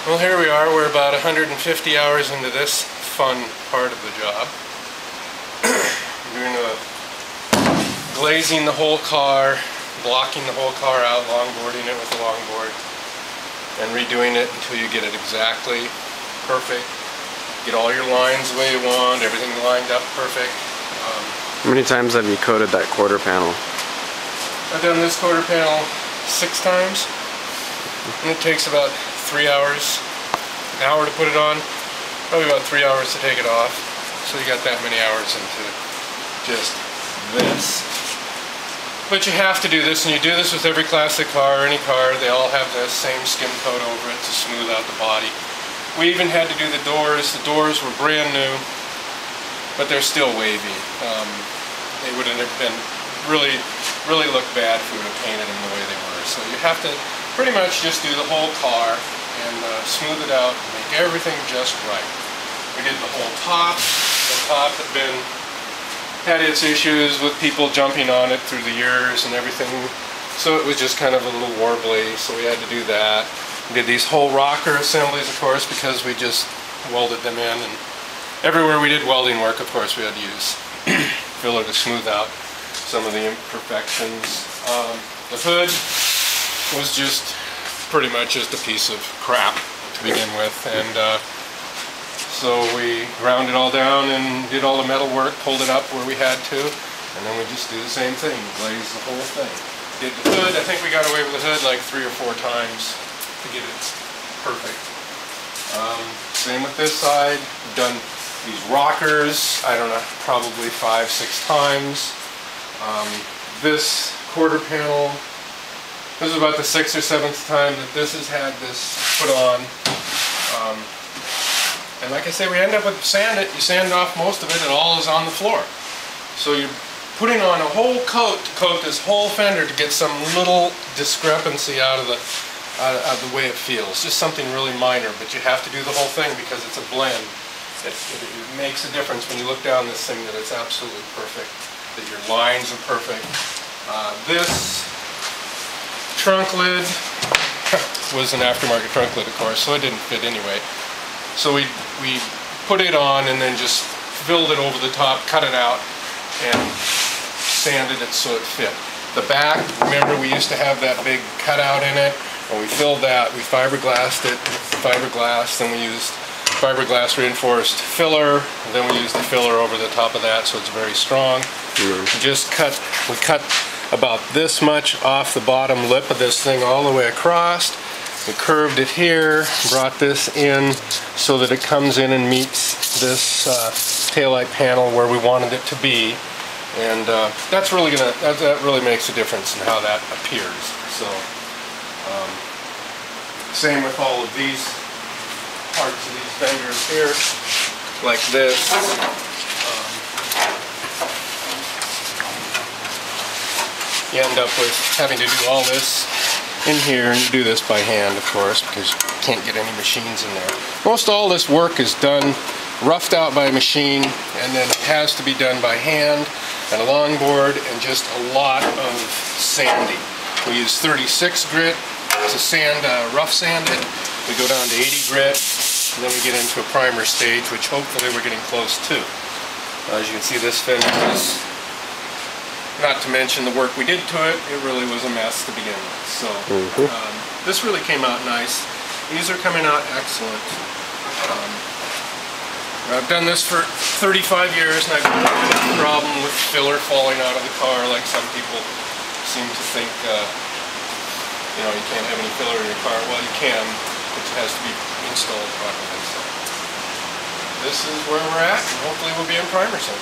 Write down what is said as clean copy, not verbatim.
Well, here we are. We're about 150 hours into this fun part of the job. Doing glazing the whole car, blocking the whole car out, longboarding it with a longboard, and redoing it until you get it exactly perfect. Get all your lines the way you want, everything lined up perfect. How many times have you coated that quarter panel? I've done this quarter panel 6 times, and it takes about 3 hours, an hour to put it on, probably about 3 hours to take it off. So you got that many hours into just this. But you have to do this, and you do this with every classic car, any car. They all have the same skim coat over it to smooth out the body. We even had to do the doors. The doors were brand new, but they're still wavy. They would have been really look bad if we would have painted them the way they were. So you have to pretty much just do the whole car and smooth it out and make everything just right. We did the whole top. The top had its issues with people jumping on it through the years and everything. So it was just kind of a little warbly, so we had to do that. We did these whole rocker assemblies, of course, because we just welded them in. And everywhere we did welding work, of course, we had to use filler to smooth out some of the imperfections. The hood was just pretty much just a piece of crap to begin with, and so we ground it all down and did all the metal work, pulled it up where we had to, and then we just do the same thing, glaze the whole thing. Did the hood. I think we got away with the hood like 3 or 4 times to get it perfect. Same with this side. We've done these rockers, I don't know, probably 5, 6 times. This quarter panel, this is about the 6th or 7th time that this has had this put on. And like I say, we end up with sand it. You sand off most of it, it all is on the floor. So you're putting on a whole coat to coat this whole fender to get some little discrepancy out of the way it feels. Just something really minor, but you have to do the whole thing because it's a blend. It makes a difference when you look down this thing that it's absolutely perfect, that your lines are perfect. This trunk lid was an aftermarket trunk lid, of course, so it didn't fit anyway. So we put it on and then just filled it over the top, cut it out, and sanded it so it fit. The back, remember we used to have that big cutout in it, and we filled that, we fiberglassed it, then we used fiberglass reinforced filler, and then we used the filler over the top of that so it's very strong. We cut about this much off the bottom lip of this thing all the way across. We curved it here, brought this in so that it comes in and meets this taillight panel where we wanted it to be, and that really makes a difference in how that appears. So same with all of these parts of these fenders here, like this. You end up with having to do all this in here, and you do this by hand, of course, because you can't get any machines in there. Most all this work is done, roughed out by a machine, and then it has to be done by hand and a longboard and just a lot of sanding. We use 36 grit to sand, rough sand it. We go down to 80 grit, and then we get into a primer stage, which hopefully we're getting close to. As you can see, this fender is, not to mention the work we did to it, it really was a mess to begin with. So this really came out nice. These are coming out excellent. I've done this for 35 years and I've never had a problem with filler falling out of the car like some people seem to think, you know, you can't have any filler in your car. Well, you can, but it has to be installed properly. So this is where we're at, and hopefully we'll be in primer soon.